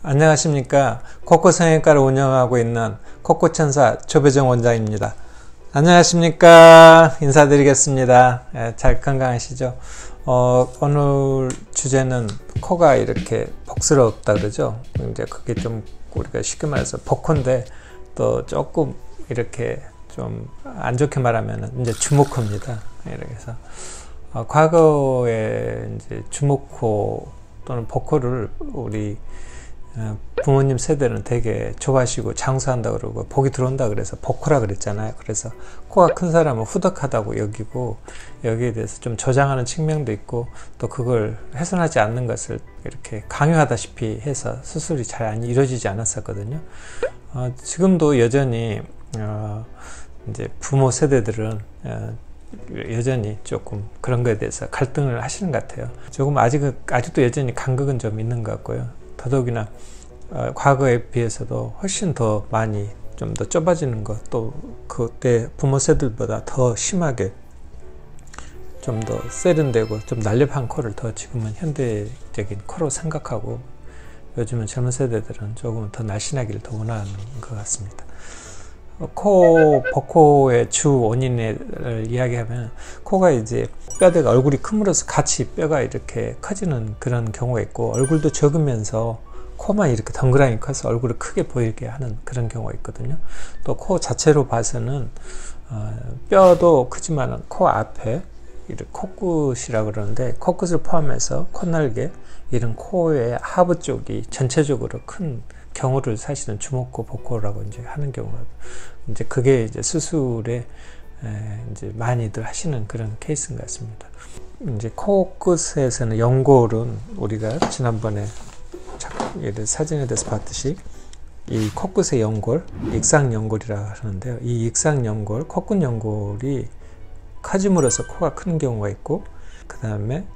안녕하십니까. 코코성형외과를 운영하고 있는 코코천사 조배정 원장입니다. 안녕하십니까. 인사드리겠습니다. 잘 건강하시죠? 오늘 주제는 코가 이렇게 복스럽다 그러죠. 이제 그게 좀 우리가 쉽게 말해서 복코인데 또 조금 이렇게 좀 안 좋게 말하면 이제 주목코입니다. 그래서 과거에 이제 주목코 또는 복코를 우리 부모님 세대는 되게 좋아하시고 장수한다 그러고 복이 들어온다 그래서 복코라 그랬잖아요. 그래서 코가 큰 사람은 후덕하다고 여기고 여기에 대해서 좀 저장하는 측면도 있고 또 그걸 훼손하지 않는 것을 이렇게 강요하다시피 해서 수술이 잘 안 이루어지지 않았었거든요. 지금도 여전히 이제 부모 세대들은 여전히 조금 그런 거에 대해서 갈등을 하시는 것 같아요. 조금 아직도 여전히 간극은 좀 있는 것 같고요. 더더욱이나 과거에 비해서도 훨씬 더 많이 좀 더 좁아지는 것, 또 그때 부모 세대들보다 더 심하게 좀 더 세련되고 좀 날렵한 코를 더 지금은 현대적인 코로 생각하고 요즘은 젊은 세대들은 조금 더 날씬하기를 더 원하는 것 같습니다. 복코의 주 원인을 이야기하면 코가 이제 뼈대가 얼굴이 큼으로써 같이 뼈가 이렇게 커지는 그런 경우가 있고 얼굴도 적으면서 코만 이렇게 덩그라니 커서 얼굴을 크게 보이게 하는 그런 경우가 있거든요. 또 코 자체로 봐서는 뼈도 크지만 코 앞에 이렇게 코끝이라고 그러는데 코끝을 포함해서 콧날개 이런 코의 하부 쪽이 전체적으로 큰 경우를 사실은 주목코, 복코라고 이제 하는 경우가 이제 그게 이제 수술에 이제 많이들 하시는 그런 케이스인 것 같습니다. 이제 코끝에서는 연골은 우리가 지난번에 사진에 대해서 봤듯이 이 코끝의 연골, 익상연골이라고 하는데요. 이 익상연골, 코끝 연골이 커짐으로써 코가 크는 경우가 있고 그 다음에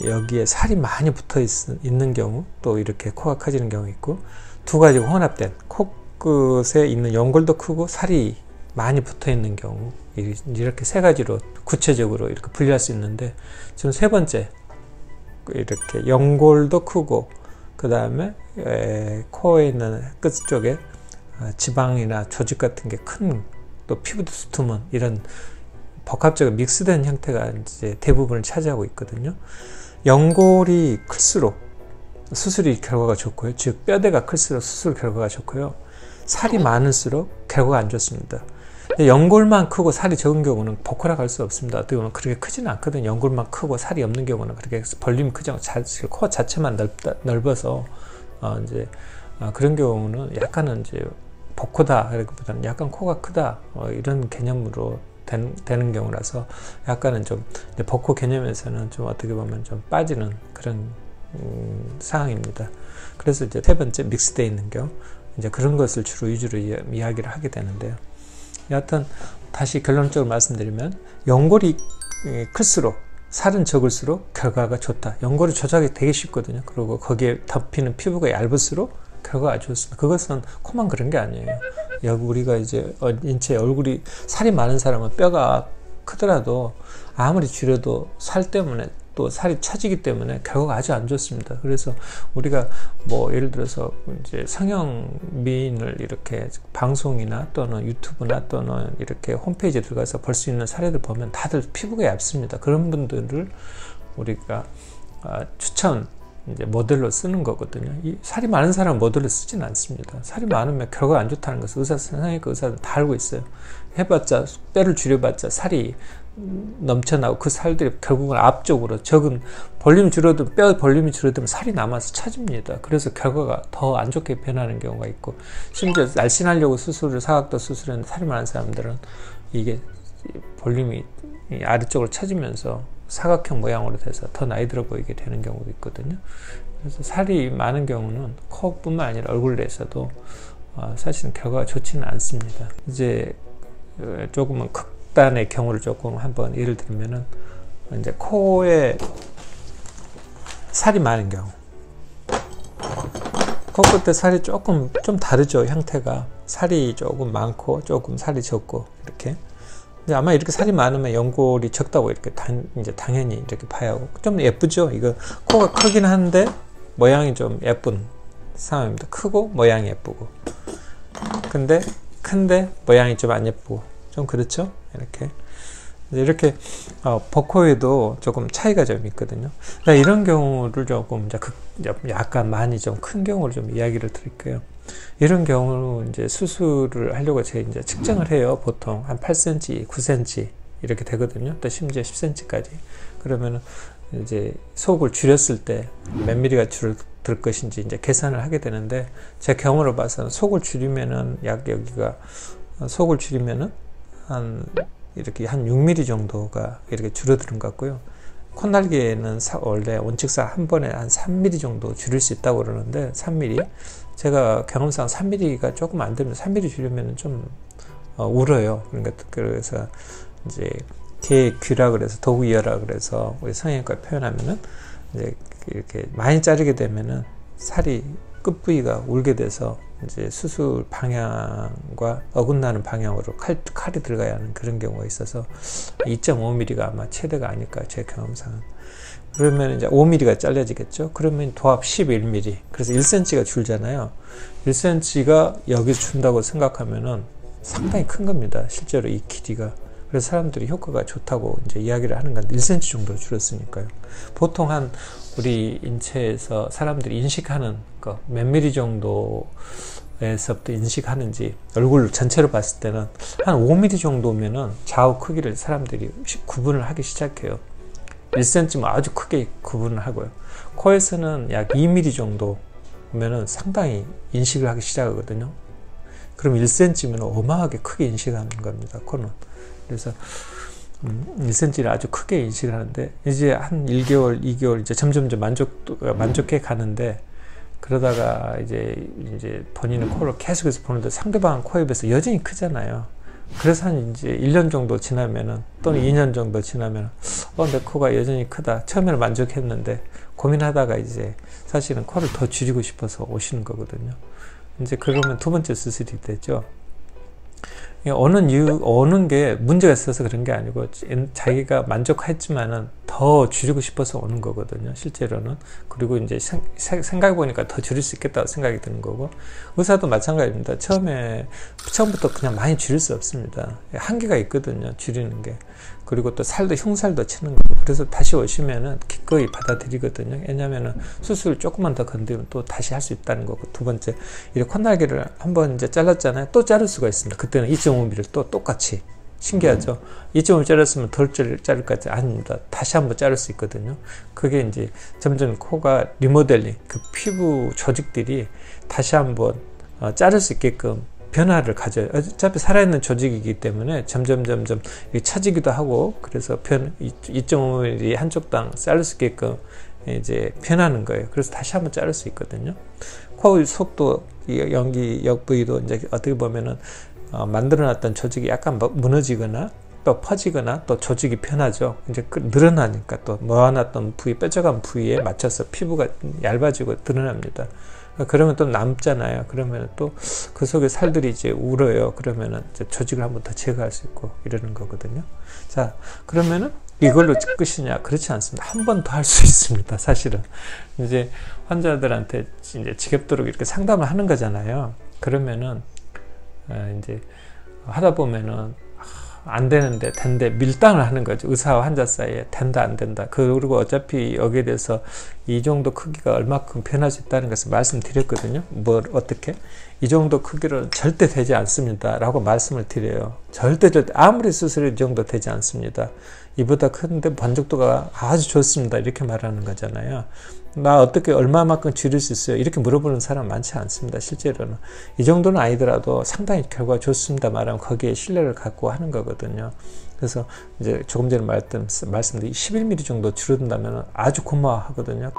여기에 살이 많이 붙어 있는 경우 또 이렇게 코가 커지는 경우 있고 두 가지가 혼합된 코끝에 있는 연골도 크고 살이 많이 붙어 있는 경우 이렇게 세 가지로 구체적으로 이렇게 분류할 수 있는데 지금 세 번째 이렇게 연골도 크고 그 다음에 코에 있는 끝 쪽에 지방이나 조직 같은 게 큰 또 피부도 두툼한 이런 복합적으로 믹스된 형태가 이제 대부분을 차지하고 있거든요. 연골이 클수록 수술이 결과가 좋고요. 즉 뼈대가 클수록 수술 결과가 좋고요. 살이 많을수록 결과가 안 좋습니다. 근데 연골만 크고 살이 적은 경우는 복코라고 할 수 없습니다. 어떻게 보면 그렇게 크지는 않거든요. 연골만 크고 살이 없는 경우는 그렇게 벌림이 크지 않고 코 자체만 넓어서 이제 그런 경우는 약간은 이제 복코다 그러기보다는 약간 코가 크다 이런 개념으로 되는 경우라서 약간은 좀 복코 개념에서는 좀 어떻게 보면 좀 빠지는 그런 상황입니다. 그래서 이제 세 번째 믹스되어 있는 경우 이제 그런 것을 주로 위주로 이야기를 하게 되는데요. 여하튼 다시 결론적으로 말씀드리면 연골이 클수록 살은 적을수록 결과가 좋다. 연골을 조작하기 되게 쉽거든요. 그리고 거기에 덮이는 피부가 얇을수록 결과가 좋습니다. 그것은 코만 그런 게 아니에요. 여기 우리가 이제 인체 얼굴이 살이 많은 사람은 뼈가 크더라도 아무리 줄여도 살 때문에 또 살이 처지기 때문에 결과가 아주 안 좋습니다. 그래서 우리가 뭐 예를 들어서 이제 성형미인을 이렇게 방송이나 또는 유튜브나 또는 이렇게 홈페이지에 들어가서 볼 수 있는 사례들 보면 다들 피부가 얇습니다. 그런 분들을 우리가 추천 이제 모델로 쓰는 거거든요. 이 살이 많은 사람은 모델로 쓰지는 않습니다. 살이 많으면 결과가 안 좋다는 것을 성형외과 의사들 다 알고 있어요. 해봤자 뼈를 줄여봤자 살이 넘쳐나고 그 살들이 결국은 앞쪽으로 적은 볼륨이 줄어들면 뼈 볼륨이 줄어들면 살이 남아서 처집니다. 그래서 결과가 더 안 좋게 변하는 경우가 있고 심지어 날씬하려고 수술을 사각도 수술했는데 살이 많은 사람들은 이게 볼륨이 아래쪽으로 처지면서 사각형 모양으로 돼서 더 나이 들어 보이게 되는 경우도 있거든요. 그래서 살이 많은 경우는 코뿐만 아니라 얼굴 내에서도 사실은 결과가 좋지는 않습니다. 이제 조금은 극단의 경우를 조금 한번 예를 들면은 이제 코에 살이 많은 경우 코끝에 살이 조금 좀 다르죠. 형태가 살이 조금 많고 조금 살이 적고 이렇게 근데 아마 이렇게 살이 많으면 연골이 적다고 이렇게 이제 당연히 이렇게 봐야 하고 좀 예쁘죠. 이거 코가 크긴 한데 모양이 좀 예쁜 상황입니다. 크고 모양이 예쁘고, 근데 큰데 모양이 좀 안 예쁘고, 좀 그렇죠? 이렇게 버코에도 조금 차이가 좀 있거든요. 이런 경우를 조금 약간 많이 좀 큰 경우를 좀 이야기를 드릴게요. 이런 경우는 이제 수술을 하려고 제가 이제 측정을 해요. 보통 한 8cm, 9cm 이렇게 되거든요. 또 심지어 10cm까지. 그러면은 이제 속을 줄였을 때 몇 미리가 들 것인지 이제 계산을 하게 되는데, 제 경험으로 봐서는 속을 줄이면은 속을 줄이면은 이렇게 한 6mm 정도가 이렇게 줄어드는 것 같고요. 콧날개는 원래 원칙상 한 번에 한 3mm 정도 줄일 수 있다고 그러는데, 3mm. 제가 경험상 3mm가 조금 안 되면 3mm 줄이면 좀 울어요. 그래서 이제 개귀라 그래서 도구이어라 그래서 우리 성형외과 표현하면은 이제 이렇게 많이 자르게 되면은 살이 끝부위가 울게 돼서 이제 수술 방향과 어긋나는 방향으로 칼이 들어가야 하는 그런 경우가 있어서 2.5mm가 아마 최대가 아닐까, 제 경험상은. 그러면 이제 5mm가 잘려지겠죠. 그러면 도합 11mm. 그래서 1cm가 줄잖아요. 1cm가 여기 준다고 생각하면은 상당히 큰 겁니다. 실제로 이 길이가. 그래서 사람들이 효과가 좋다고 이제 이야기를 하는 건데, 1cm 정도 줄었으니까요. 보통 우리 인체에서 사람들이 인식하는 거 몇 미리 정도에서부터 인식하는지 얼굴 전체로 봤을 때는 한 5mm 정도면은 좌우 크기를 사람들이 구분을 하기 시작해요. 1cm면 아주 크게 구분을 하고요. 코에서는 약 2mm 정도면은 상당히 인식을 하기 시작하거든요. 그럼 1cm면 어마하게 크게 인식하는 겁니다, 코는. 그래서 1cm를 아주 크게 인식을 하는데, 이제 한 1개월, 2개월 이제 점점점 만족해 가는데, 그러다가 이제 본인의 코를 계속해서 보는데 상대방 코에 비해서 여전히 크잖아요. 그래서 한 이제 1년 정도 지나면은, 또는 2년 정도 지나면, 내 코가 여전히 크다. 처음에는 만족했는데, 고민하다가 이제 사실은 코를 더 줄이고 싶어서 오시는 거거든요. 이제 그러면 두 번째 수술이 되죠. 오는 게 문제가 있어서 그런 게 아니고, 자기가 만족했지만은 더 줄이고 싶어서 오는 거거든요, 실제로는. 그리고 이제 생각해보니까 더 줄일 수 있겠다고 생각이 드는 거고, 의사도 마찬가지입니다. 처음부터 그냥 많이 줄일 수 없습니다. 한계가 있거든요, 줄이는 게. 그리고 또 흉살도 치는 거고. 그래서 다시 오시면은 기꺼이 받아들이거든요. 왜냐면은 수술 조금만 더 건드리면 또 다시 할 수 있다는 거고. 두 번째, 이렇게 콧날개를 한번 이제 잘랐잖아요. 또 자를 수가 있습니다. 그때는 2.5mm를 또 똑같이. 신기하죠? 2.5mm 잘랐으면 덜 자를 것 같아요. 아닙니다. 다시 한번 자를 수 있거든요. 그게 이제 점점 코가 리모델링, 그 피부 조직들이 다시 한번 자를 수 있게끔 변화를 가져요. 어차피 살아있는 조직이기 때문에 점점 처지기도 하고, 그래서 2.5mm 한쪽당 자를 수 있게끔 이제 변하는 거예요. 그래서 다시 한번 자를 수 있거든요. 코 속도, 연기 옆부위도 이제 어떻게 보면은 만들어놨던 조직이 약간 무너지거나 또 퍼지거나 또 조직이 변하죠. 이제 늘어나니까 또 모아놨던 부위, 뾰족한 부위에 맞춰서 피부가 얇아지고 드러납니다. 그러면 또 남잖아요. 그러면 또 그 속에 살들이 이제 울어요. 그러면은 이제 조직을 한번 더 제거할 수 있고 이러는 거거든요. 자, 그러면은 이걸로 끝이냐? 그렇지 않습니다. 한 번 더 할 수 있습니다. 사실은 이제 환자들한테 이제 지겹도록 이렇게 상담을 하는 거잖아요. 그러면은 이제 하다 보면은 안 되는데 된대 밀당을 하는 거죠. 의사와 환자 사이에 된다 안 된다. 그리고 어차피 여기에 대해서 이 정도 크기가 얼마큼 변할 수 있다는 것을 말씀드렸거든요. 어떻게 이 정도 크기는 절대 되지 않습니다 라고 말씀을 드려요. 절대 아무리 수술이 이 정도 되지 않습니다. 이보다 큰데 만족도가 아주 좋습니다 이렇게 말하는 거잖아요. 나 어떻게 얼마만큼 줄일 수 있어요? 이렇게 물어보는 사람 많지 않습니다. 실제로는 이 정도는 아니더라도 상당히 결과가 좋습니다 말하면 거기에 신뢰를 갖고 하는 거거든요. 그래서 이제 조금 전에 말씀드린 11mm 정도 줄어든다면 아주 고마워하거든요.